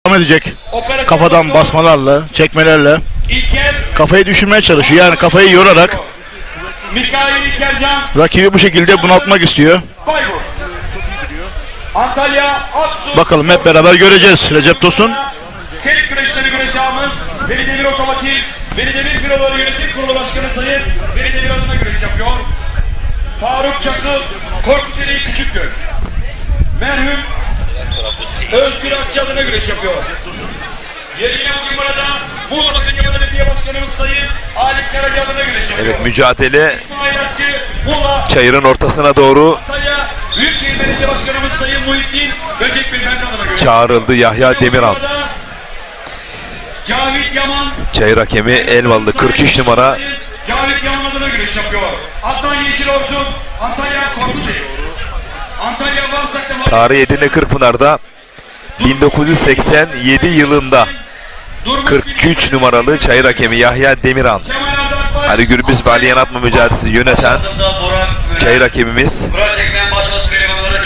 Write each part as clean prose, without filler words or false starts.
devam edecek. Kafadan basmalarla, çekmelerle kafayı düşürmeye çalışıyor. Yani kafayı yorarak rakibi bu şekilde bunaltmak istiyor. Bakalım hep beraber göreceğiz. Recep Tosun. Serik güreşleri güreş ağımız Veli Demir Otomotiv, Veli Demir Filoları Yönetim Kurulu Başkanı Sayın Veli Demir adına güreş yapıyor. Faruk Çakıl, Korkut Deli Küçükköy. Merhum Özgür Akçı adına güreş yapıyor. Yine bugün burada Muğla Belediye Belediye Başkanımız Sayın Alip Karaca adına güreş yapıyor. Evet, mücadele İsmail Akçı, Muğla çayırın ortasına doğru Antalya Büyükşehir Belediye Başkanımız Sayın Muhittin Böcek Beyefendi adına güreş çağrıldı Yahya Demiran. Cavit Yaman, Çayır hakemi Elvalı 43 numara. Cavit Yaman adına güreş yapıyor. Adnan Yeşilorsun, Antalya Korkuteli. Antalya Varsak'ta Tarihi Edirne Kırkpınar'da 1987 yılında 43 numaralı çayır hakemi Yahya Demiran, Ali Gürbüz ve Ali Yanatma mücadelesi yöneten çayır hakemimiz.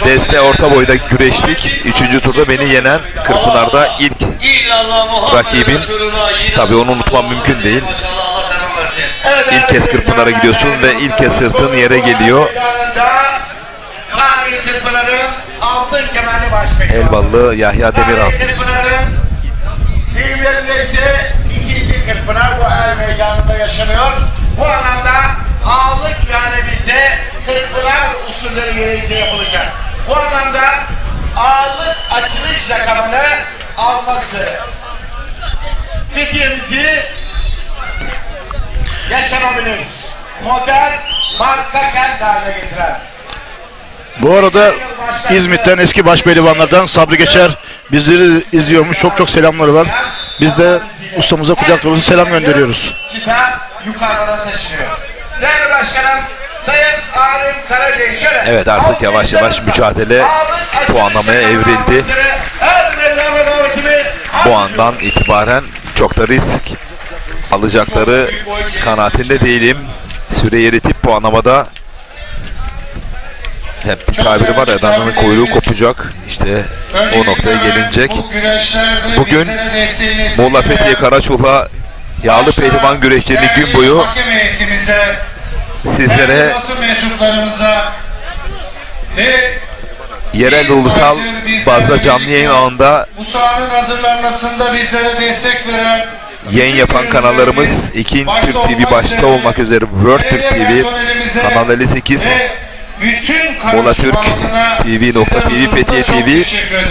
Deste orta boyda güreştik. 3. turda beni yenen Kırkpınar'da ilk rakibim. Tabii onu unutmam mümkün değil. İlk kez Kırkpınar'a gidiyorsun ve ilk kez sırtın yere geliyor. Elvalı Yahya Demiran. Deyim yerinde ise 2. Kırkpınar bu el meydanında yaşanıyor. Bu anlamda ağırlık yani bizde Kırkpınar usulleri gereğince yapılacak. Bu anlamda ağırlık açılış rakamını almak üzere Fethiye'mizi yaşanabilir, modern marka kent haline getiren. Bu arada İzmit'ten eski başpehlivanlardan Sabri Geçer bizleri izliyormuş. Çok selamları var. Biz de ustamıza kucak dolusu selam gönderiyoruz. Çıta yukarıdan taşınıyor. Değerli Başkanım, Sayın Alim Karacay şöyle. Evet, artık yavaş yavaş mücadele puanlamaya evrildi. Bu andan itibaren çok da risk alacakları kanaatinde değilim. Süreyi eritip puanlamada hep bir tabiri var ya, dananın kuyruğu kopacak. İşte o noktaya gelinecek. Bugün Muğla Fethiye Karaçul'a yağlı pehlivan güreşlerini gün boyu sizlere yerel ulusal bazda canlı yayın ağında bu sahanın hazırlanmasında bizlere destek veren yayın yapan kanallarımız Ekin Türk TV başta olmak üzere World Türk TV, Kanal 58, Muğla Türk TV.tv, Fethiye TV,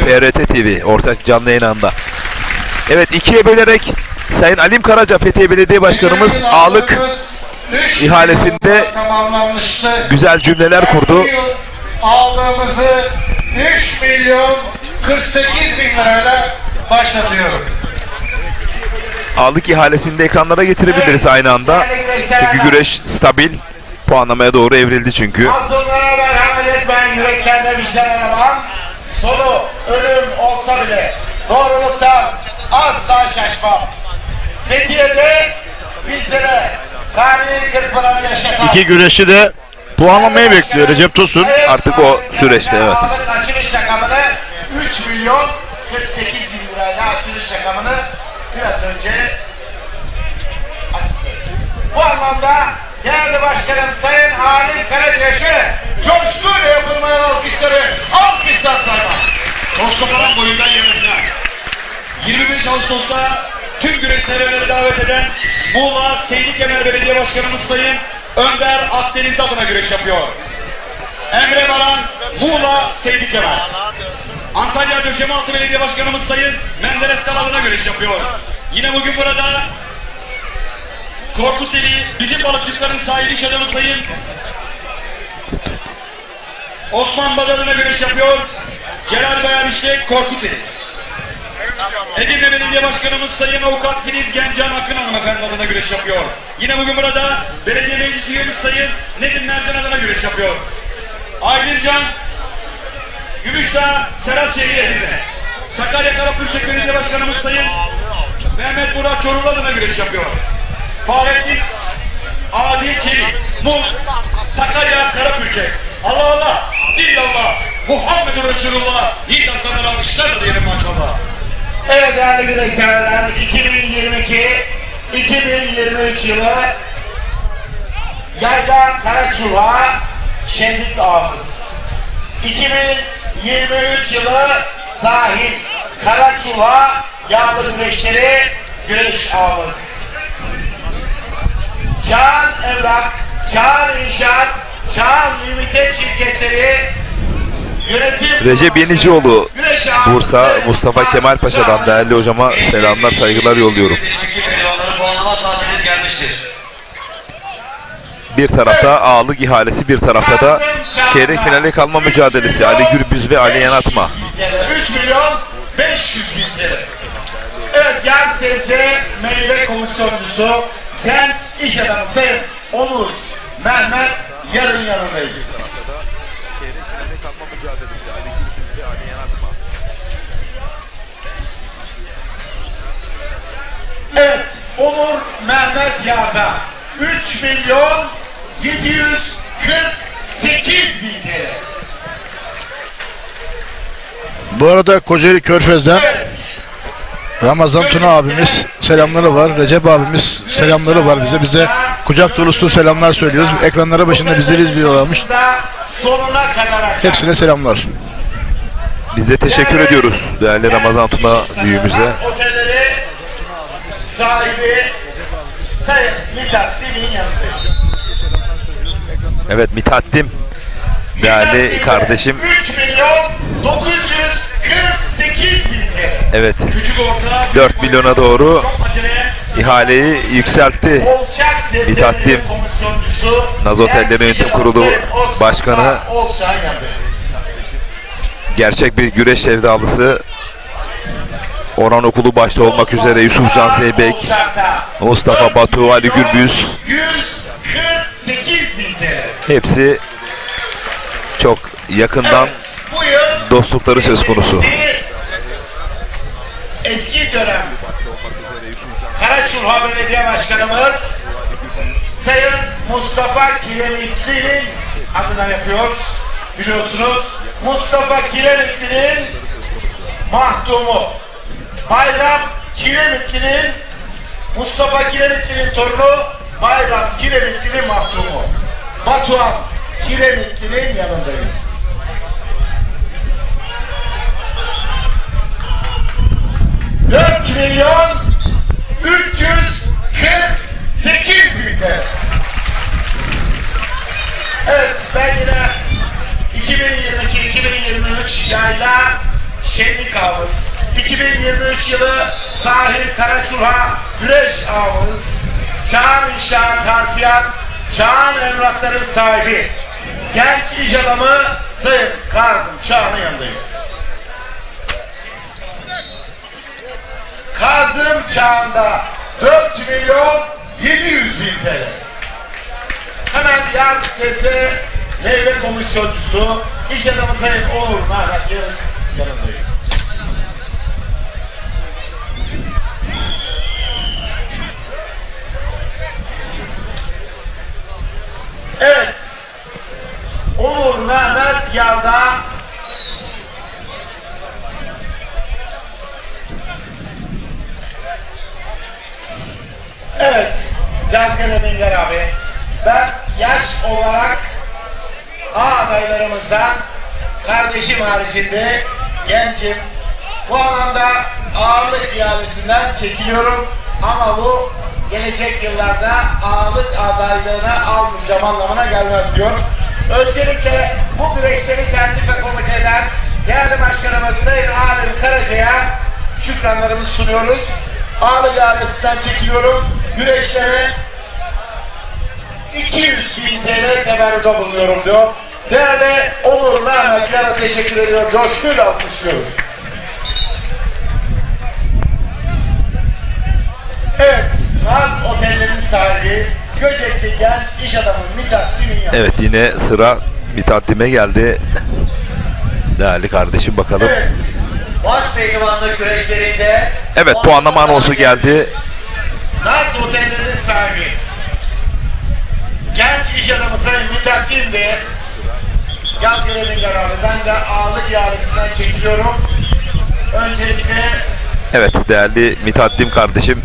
PRT TV ortak canlı yayın ağında. Evet, ikiye bölerek Sayın Alim Karaca Fethiye Belediye Başkanımız ağalık ihalesinde güzel cümleler kurdu. Ağlığımızı 3 milyon 48 bin lirayla başlatıyorum. Ağalık ihalesini de ekranlara getirebiliriz aynı anda. Çünkü güreş stabil. Puanlamaya doğru evrildi çünkü. Mazlumlara merhamet etmeyen yüreklerde bir şey aramam. Sonu ölüm olsa bile doğruluktan asla şaşmam. Fethiye'de bizlere tarihi Kırkpınar'ı yaşatan İki güreşçi de puanlamayı bekliyor Recep Tosun. Artık o süreçte, evet. Açılış rakamını 3 milyon 48 bin lirayla açılış rakamını biraz önce açtı. Bu anlamda değerli başkanım Sayın Alim Karaca'ya şöyle coşkuyla yapılmayan alkışlar sayma. Tostoparan boyundan yarışına 25 Ağustos'ta tüm güreş severleri davet eden Muğla Seydi Kemer Belediye Başkanımız Sayın Önder Akdeniz adına güreş yapıyor. Emre Baran, Muğla Seydi Kemer. Antalya Döşemealtı Belediye Başkanımız Sayın Menderes Dal adına güreş yapıyor. Yine bugün burada Korkuteli bizim balıkçıların sahibi iş adamı Sayın Osman Bad adına güreş yapıyor. Celal Bayan işte Korkuteli. Edirne Belediye Başkanımız Sayın Avukat Filiz Gencan Akın hanımefendi adına güreş yapıyor. Yine bugün burada Belediye Meclis Üyemiz Sayın Nedim Mercan adına güreş yapıyor. Aydıncan Gümüşdağ Serhat Şehir Edirne. Sakarya Karapürçek Belediye Başkanımız Sayın Mehmet Murat Çorumlu adına güreş yapıyor. Fahrettin Adil Çelik Sakarya Karapürçek. Allah Allah, illallah, Muhammedun Resulullah. Yiğit aslanlar alkışlarla diyelim maşallah. Evet değerli güreşseverler, 2022-2023 yılı Yayla Karaçulha Şenlik Ağımız. 2023 yılı Sahil Karaçulha Yağlı Güreşleri Güreş Ağımız. Çağan Evrak, Çağan İnşaat, Çağan Limited şirketleri yönetim... Recep Yenicioğlu, Güreş Ağımızı Bursa, Mustafa Kemal Paşa'dan değerli hocama selamlar, saygılar yolluyorum. Rakip pehlivanları puanlama saatimiz gelmiştir. Bir tarafta ağırlık ihalesi, bir tarafta da çeyrek finale kalma mücadelesi. Ali Gürbüz ve Ali Yanatma. 3 milyon 500 bin TL. Evet, yan sebze meyve komisyoncusu genç iş adamı Sayın Onur Mehmet yarın yanındayım. Çeyrek finale kalma mücadelesi. Ali Gürbüz ve Ali Yanatma. Evet, Onur Mehmet Yarda 3 milyon 748 bin TL. Bu arada Kocaeli Körfez'den Evet. Ramazan Tuna abimiz selamları var. Recep abimiz selamları var bize. Bize kucak dolusu selamlar söylüyoruz. Ekranları başında bizleri izliyorlarmış. Sonuna kadar açar. Hepsine selamlar. Biz de teşekkür ediyoruz değerli Ramazan Tuna büyüğümüze. Otelleri sahibi Sayın Mithat Dim'in yanındayım. Evet, Mithattim değerli kardeşim. 3 milyon 948 bin TL. Evet, Küçük orta. 4 milyona doğru Çok acele. ihaleyi yükseltti. Olçak Mithat Dim, Sebzeleri Komisyoncusu Naz Otelleri Yönetim Kurulu Başkanı, Olçak'ın yanındayım. gerçek bir güreş sevdalısı. Orhan Okulu başta olmak üzere Yusuf Can Zeybek, Olçak'ta Mustafa Batu, Ali Gürbüz, 148 bin TL. hepsi çok yakından Evet, bu yıl dostlukları söz konusu. eski dönem Karaçulha Belediye Başkanımız Sayın Mustafa Kiremitli'nin adına yapıyoruz. Biliyorsunuz Mustafa Kiremitli'nin mahdumu Bayram Kiremitli'nin Mustafa Kiremitli'nin torunu Bayram Kiremitli'nin mahdumu Batuhan Kiremitli'nin yanındayım. $4 milyon 348 bin TL. Evet, ben yine 2022-2023 yayla şenlik ağımız, 2023 yılı Sahil Karaçulha güreş ağımız, Çağan İnşaat Harfiyat, Çağan Emlakların sahibi, genç iş adamı Sayın Kazım Çağan'ın yanındayım. Kazım Çağan'da 4 milyon 700 bin TL. Hemen yan sebze meyve komisyoncusu iş adamı Sayın Onur Mehmet yarın yanındayım. Evet, Onur Mehmet Yarda evet, Cazgır Minger abi, ben yaş olarak A adaylarımızdan kardeşim haricinde gencim. Bu alanda ağırlık ihalesinden çekiliyorum ama bu gelecek yıllarda ağırlık adaylığına almayacağım anlamına gelmez diyor. Öncelikle bu güreşleri tertip ve komite eden değerli başkanımız Sayın Alim Karaca'ya şükranlarımızı sunuyoruz. Ağırlık ihalesinden çekiliyorum. Güreşlere 200 bin TL teberrüde bulunuyorum diyor. Değerli Onur Mehmet Yar'a teşekkür ediyor. Coşkuyla alkışlıyoruz. Evet, Naz Otellerinin sahibi Göcekli genç iş adamı Mithat Dim'in yanında. Evet, yine sıra Mithattim'e geldi. Değerli kardeşim, bakalım. Evet, Baş pehlivanlık güreşlerinde Evet, puanlama anonsu geldi. Naz Otellerinin sahibi genç iş adamı Sayın Mithat Dim Bey, Cazgır Minger abi, ben de ağırlık ihalesinden çekiliyorum. Öncelikle Evet değerli Mithattin kardeşim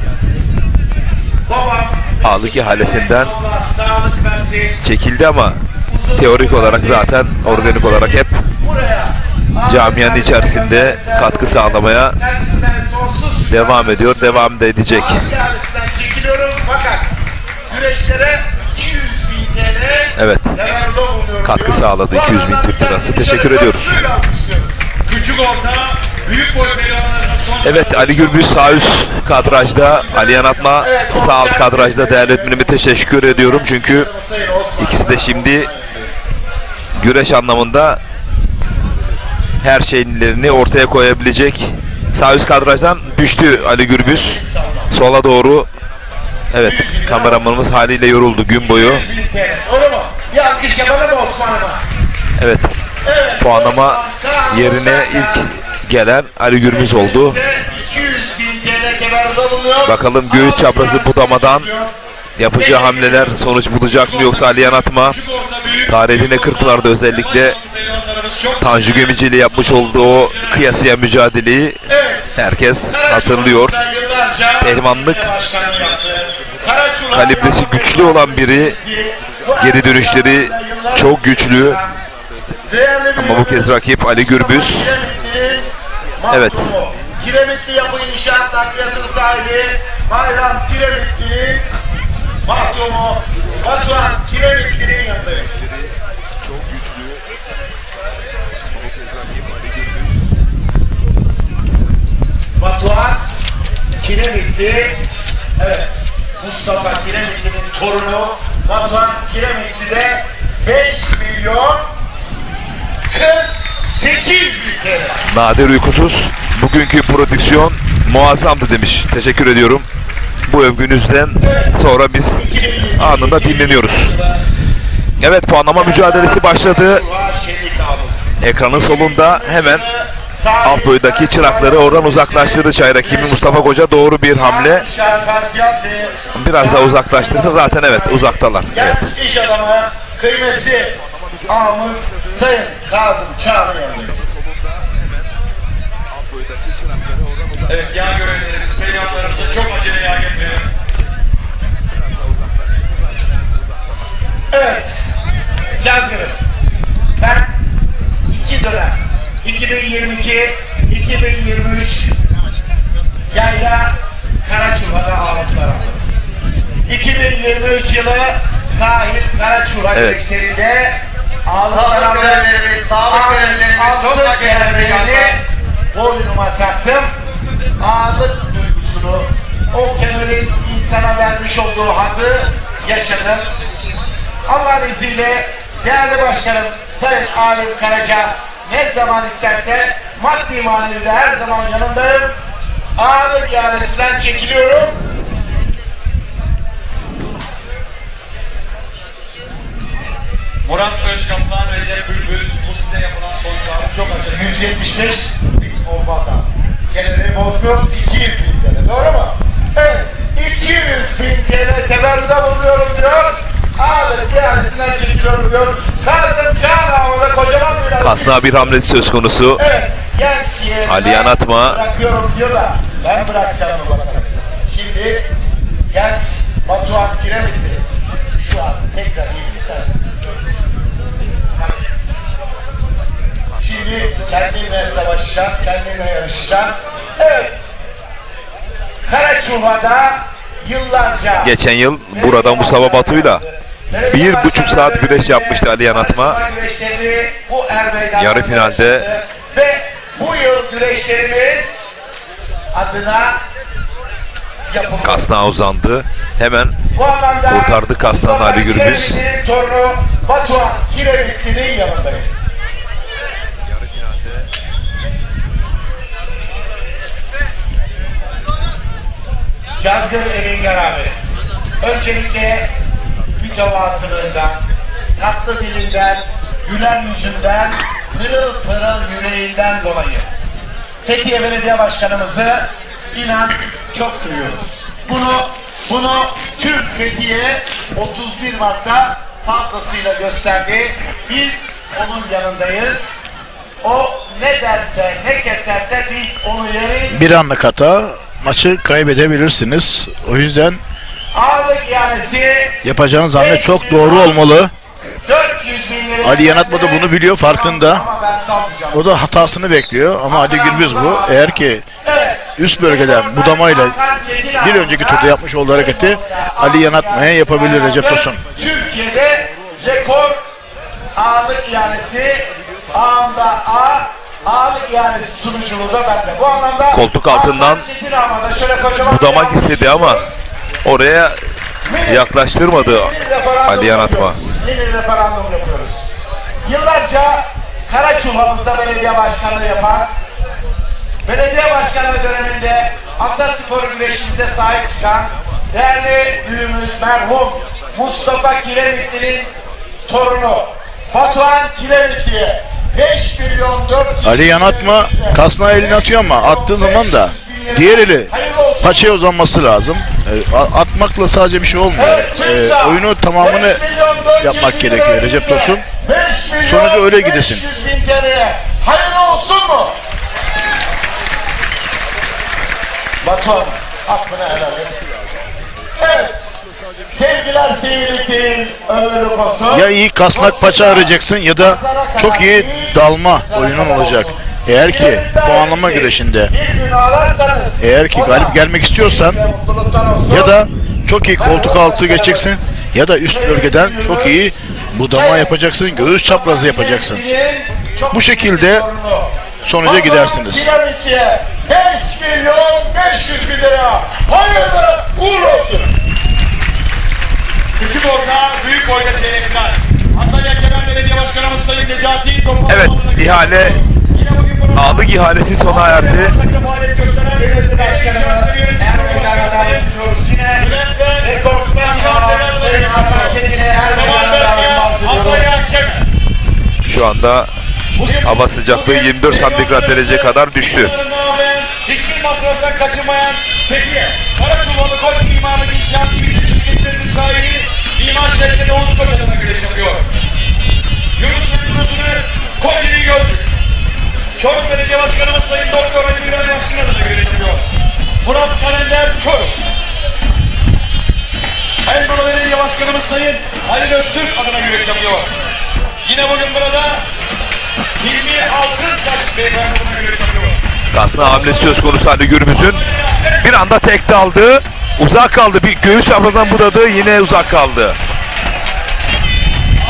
Babam ağırlık ihalesinden Allah sağlık versin. çekildi ama teorik olarak zaten organik olarak hep Buraya camianın içerisinde katkı sağlamaya kendisinden sonsuz devam ediyor, devam da edecek. ihalesinden çekiliyorum fakat güreşlere 200 bin TL Evet. temelde bulunuyorum Katkı diyor. sağladı, Bu 200 bin anlamda Türk bir lirası. tane Teşekkür dışarı ediyoruz. coşkuyla alkışlıyoruz. Küçük orta, büyük boy pehlivanlarına son Evet Ali Gürbüz sağ üst kadrajda, Ali Yanatma sağ alt kadrajda değerli öğretmenime teşekkür ediyorum. Çünkü Sayın Osman. ikisi de şimdi güreş anlamında her şeylerini ortaya koyabilecek. Sağ üst kadrajdan düştü Ali Gürbüz. Sola doğru. Evet kameramanımız haliyle yoruldu gün boyu. 100 bin TL. Doğru mu? Bir alkış yapalım mı Osman'ıma? Evet Evet. puanlama Osman Kaan yerine Uçak'la ilk gelen Ali Gürbüz oldu. 200 bin TL temelde bulunuyor. Bakalım göğüs çaprazı budamadan yapacağı hamleler sonuç bulacak mı yoksa Ali Yanatma küçük orta büyük. tarihine Kırkpınar'da özellikle Pehlivanlarımız çok Tanju Gemici ile yapmış olduğu o kıyasıya mücadeleyi herkes hatırlıyor. Pehlivanlık kalibresi güçlü olan biri, geri dönüşleri çok güçlü. Ama bu kez rakip Ali Gürbüz. Evet. Kiremitli Yapı İnşaat Nakliyatı sahibi Bayram Kiremitli'nin mahdumu Batuhan Kiremitli'nin yanındayım. Batuhan Kiremitli, evet, Mustafa Kiremitli'nin torunu Batuhan Kiremitli de 5 milyon 48 bin TL. Nadir Uykusuz bugünkü prodüksiyon muazzamdı demiş. Teşekkür ediyorum. Bu övgünüzden sonra biz anında dinleniyoruz. Evet puanlama mücadelesi başladı. Ekranın solunda hemen alt boydaki çırakları oradan uzaklaştırdı çay rakibi Mustafa Koca. Doğru bir hamle. Biraz daha uzaklaştırsa zaten evet uzaktalar. Evet. Genç iş adamı kıymetli ağamız Sayın Kazım Çağrı yanındayım. Evet, yağ görevlerimiz pehlivanlarımıza çok acele yağ getirelim. Evet, Cazgır'ım. Ben 2 dönem 2022-2023 yayla Karaçuva'da ağırlıklar aldım. 2023 yılı sahil Karaçuva Evet. güreşlerinde ağırlıklar Sağlık aldım. görevlerimiz, sağlık görevlerimiz çok Altı acele kemerlerini boynuma taktım. Ağırlık duygusunu, o kemerin insana vermiş olduğu hazı yaşadım. Allah'ın izniyle değerli başkanım Sayın Alim Karaca ne zaman isterse maddi manevi de her zaman yanındayım. Ağırlık ihalesinden çekiliyorum. Murat Özkaplan, Recep Bülbül, bu size yapılan son çağrı çok acele. 175 olmaz abi. Geleni bozmuyoruz 200 bin TL. Doğru mu? Evet. 200 bin TL teberrüde bulunuyorum diyor. Ağırlık ihalesinden çekiliyorum diyor. Kazım Çağrı havada kocaman bir Kasna bir hamlesi söz konusu. Evet. Genç yeğenime Ali Yanatma. bırakıyorum diyor da ben bırakacağım mı bakalım. Şimdi genç Batuhan Kiremitli şu an tekrar ilgili sensin. Şimdi kendine savaşacağım, kendine yarışacağım. Evet. Karaçuva'da yıllarca Geçen yıl burada Mustafa Batu'yla 1,5 saat güreş yapmıştı Ali Yanatma. Bu Yarı finalde ve bu yıl güreşlerimiz adına yapıldı. Kasna uzandı. Hemen Bu anlamda kurtardı Kasnağı Ali Gürbüz. Kiremitli'nin torunu Batuhan Kiremitli'nin yanındayım. Cazgır Emingar abi. Öncelikle mütevazılığından, tatlı dilinden, güler yüzünden, pırıl pırıl yüreğinden dolayı Fethiye Belediye Başkanımızı inan çok seviyoruz. Bunu tüm Fethiye 31 Mart'ta fazlasıyla gösterdi. Biz onun yanındayız. o ne derse, ne keserse biz onu yeriz. Bir anlık hata maçı kaybedebilirsiniz. O yüzden Ağırlık ihanesi yapacağınız hamle çok doğru olmalı. 400 bin lira. Ali Yanatma da bunu biliyor, farkında. Ama ben salmayacağım. O da hatasını bekliyor ama Ali Gürbüz bu. Eğer ki Evet. üst bölgeden budamayla bir önceki turda yapmış olduğu hareketi Ali Yanatma'ya yapabilir Recep Tosun. Türkiye'de rekor ağırlık ihanesi ağımda ağırlık ihanesi sunuculuğu da bende. Bu anlamda Koltuk altından Hakan Çetin ağamda şöyle kocaman budamak bir istedi ama oraya yaklaştırmadı Ali Yanatma. Mini referandum yapıyoruz. Yıllarca Karaçulhamızda belediye başkanlığı yapan, belediye başkanlığı döneminde Ataspor güreşimize sahip çıkan değerli büyüğümüz merhum Mustafa Kiremitli'nin torunu Batuhan Kiremitli'ye 5 milyon 400 Ali Yanatma kasnağı elini atıyor ama attığı zaman da diğer eli paçaya uzanması lazım. Atmakla sadece bir şey olmuyor. Oyunu tamamını yapmak gerekiyor Recep Tosun. Sonucu öyle gidesin. 500 bin TL'ye hayırlı olsun mu? Batuhan hakkını helal et. Evet. Sevgiler seyirlik ömürlük olsun. Ya iyi kasnak paça arayacaksın ya da çok iyi dalma oyunun olacak. Eğer ki puanlama güreşinde eğer ki galip gelmek istiyorsan ya da çok iyi koltuk altı geçeceksin ya da üst bölgeden çok iyi budama yapacaksın, göğüs çaprazı yapacaksın. Bu şekilde sonuca gidersiniz. 5 milyon 500 bin lira. Hayırlı uğurlu olsun. Küçük orta, büyük boyda çeyrek final. Antalya Genel Belediye Başkanımız Sayın Necati Topal. Evet, ihale ağırlık ihalesi sona erdi. Şu anda hava sıcaklığı 24 santigrat derece kadar düştü. Hiçbir masraftan kaçınmayan Fethiye, Karaçuvalı Koç Mimarlık İnşaat gibi şirketlerinin sahibi Mimar Şevket Oğuz Koç adına güreş yapıyor. Yunus Mutlusu'nu Kocaeli Gölcük. Çorum Belediye Başkanımız Sayın Doktor Ali Bilal Başkan adına güreş yapıyor. Murat Kalender Çorum. Elmalı Belediye Başkanımız Sayın Halil Öztürk adına güreş yapıyor. Yine bugün burada Hilmi Altıntaş beyefendi adına güreş yapıyor. Kasna hamlesi söz konusu Ali Gürbüz'ün. Bir anda tek daldı. Uzak kaldı. Bir göğüs çaprazdan budadı. Yine uzak kaldı.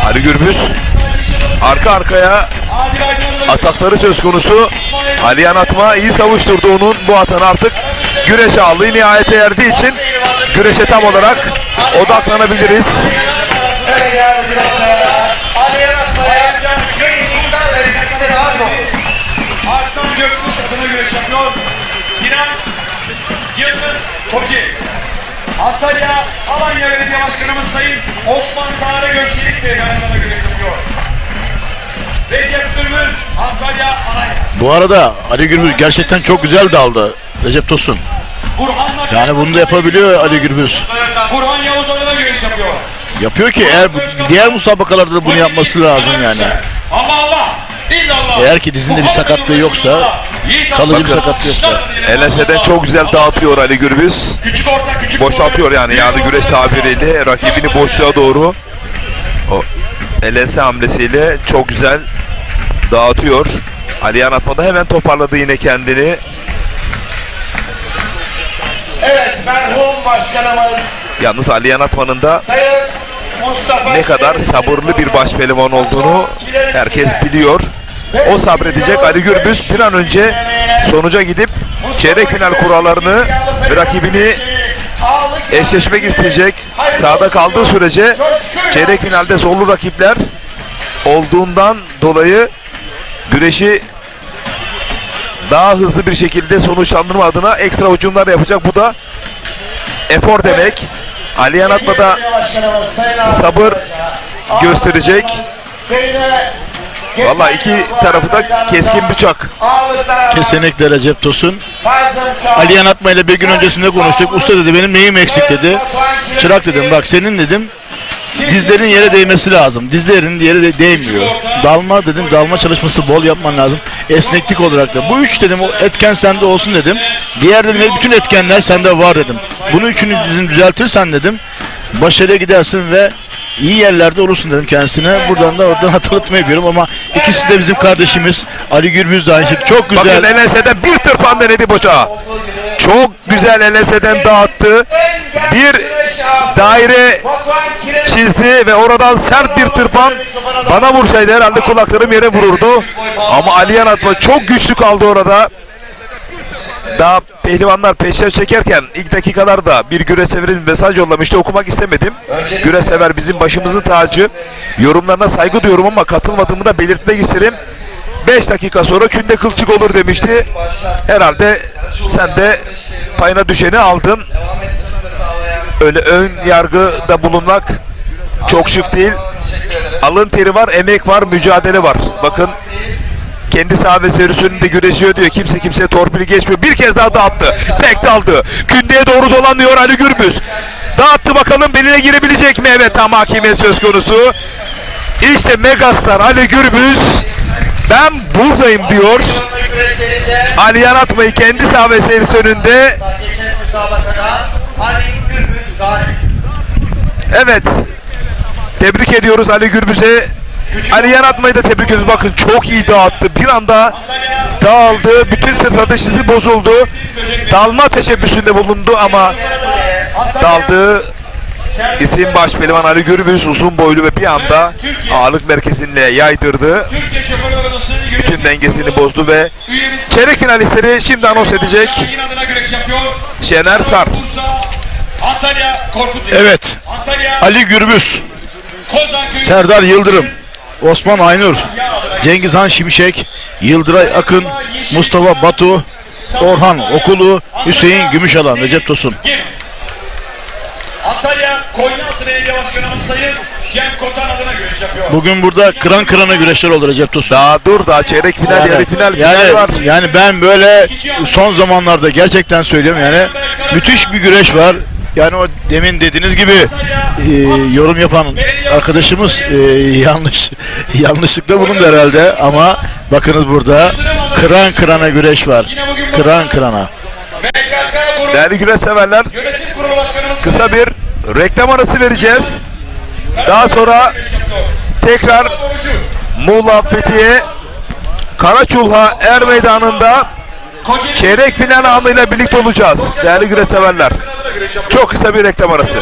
Ali Gürbüz arka arkaya atakları söz konusu. Ali Yanatma iyi savuşturdu onun bu atanı artık. Güreş aldığı nihayete erdiği için güreşe tam olarak odaklanabiliriz. Arkan Gökkuş adına güreş yapıyor. Sinan Yıldız Kocaeli. Antalya Alanya Belediye Başkanımız Sayın Osman Tarık Göççelik beyefendi adına güreş yapıyor. Recep Durgun Antalya Alanya. Bu arada Ali Gürbüz gerçekten çok güzel daldı Recep Tosun. Yani bunu da yapabiliyor Ali Gürbüz. Burhan Yavuz adına güreş yapıyor. Yapıyor ki eğer diğer musabakalarda da bunu yapması lazım yani. Allah Allah. İllallah. Eğer ki dizinde bir sakatlığı yoksa, kalıcı bir sakatlığı yoksa. LS'den çok güzel dağıtıyor Ali Gürbüz. Küçük orta, küçük Boşaltıyor yani güreş tabiriyle rakibini boşluğa doğru. O LS hamlesiyle çok güzel dağıtıyor. Ali Yanatma da hemen toparladı yine kendini. Evet, merhum başkanımız Yalnız Ali Yanatma'nın da Sayın Mustafa ne kadar sabırlı bir başpehlivan olduğunu herkes biliyor. O sabredecek. Ali Gürbüz bir an önce sonuca gidip çeyrek final kurallarını ve rakibini eşleşmek isteyecek. Sahada kaldığı sürece çeyrek finalde zorlu rakipler olduğundan dolayı güreşi daha hızlı bir şekilde sonuçlandırma adına ekstra hücumlar yapacak. Bu da efor demek. Ali Yanatma da sabır gösterecek. Vallahi iki tarafı da keskin bıçak. Kesinlikle Recep Tosun. Ali Yanatma ile bir gün öncesinde konuştuk. Usta dedi benim neyim eksik dedi. Çırak dedim bak senin dedim dizlerin yere değmesi lazım. Dizlerin yere değmiyor. Dalma dedim, dalma çalışması bol yapman lazım. Esneklik olarak da. Bu üç dedim o etken sende olsun dedim. Diğer dedim bütün etkenler sende var dedim. Bunu üçünü dedim, düzeltirsen dedim başarıya gidersin ve iyi yerlerde olursun dedim kendisine. Buradan da oradan hatırlatma yapıyorum ama ikisi de bizim kardeşimiz. Ali Gürbüz de aynı şekilde. Çok güzel. Bakın LS'den bir tırpan denedi boça. Çok güzel LS'den dağıttı. Bir daire çizdi ve oradan sert bir tırpan bana vursaydı herhalde kulaklarım yere vururdu. Ama Aliyan Atma çok güçlü kaldı orada. Daha pehlivanlar peşrev çekerken ilk dakikalarda bir güreşseverin mesaj yollamıştı, okumak istemedim. Güreşsever bizim başımızın tacı. Yorumlarına saygı duyuyorum ama katılmadığımı da belirtmek isterim. 5 dakika sonra künde kılçık olur demişti. Herhalde sen de payına düşeni aldın. Öyle ön yargıda bulunmak çok şık değil. Alın teri var, emek var, mücadele var. Bakın kendi sahabe serüsünde güreşiyor diyor. Kimse kimseye torpili geçmiyor. Bir kez daha dağıttı. Tek daldı. Kündeye doğru dolanıyor Ali Gürbüz. Dağıttı, bakalım beline girebilecek mi? Evet, tam hakimiyet söz konusu. İşte megastar Ali Gürbüz ben buradayım diyor. Aliyan Atma'yı kendi sahabe serisi önünde. Evet. Tebrik ediyoruz Ali Gürbüz'e. Aliyan Atma'yı da tebrik ediyoruz. Bakın çok iyi dağıttı. Bir anda dağıldı. Bütün stratejisi bozuldu. Dalma teşebbüsünde bulundu ama daldığı isim baş pehlivan Ali Gürbüz uzun boylu ve bir anda ağırlık merkezinde yaydırdı. Bütün dengesini bozdu ve çeyrek finalistleri şimdi anons edecek Şener Sar. Evet. Ali Gürbüz, Serdar Yıldırım, Osman Aynur, Cengizhan Şimşek, Yıldıray Akın, Mustafa Batu, Orhan Okulu, Hüseyin Gümüşalan, Recep Tosun. Antalya Konyaaltı Belediye Başkanımız Sayın Cem Kotan adına güreş yapıyor. Bugün burada kıran kırana güreşler oldu Recep Tosun. Daha dur, daha çeyrek final, yarı final, final var. Yani ben böyle son zamanlarda gerçekten söylüyorum yani müthiş bir güreş var. Yani o demin dediğiniz gibi yorum yapan arkadaşımız yanlışlıkla bulundu herhalde ama bakınız burada kıran kırana güreş var. Kıran kırana. Değerli güreş severler, kısa bir reklam arası vereceğiz. Daha sonra tekrar Muğla Fethiye Karaçulha Er Meydanı'nda çeyrek final anıyla birlikte olacağız. Değerli güreş severler, çok kısa bir reklam arası.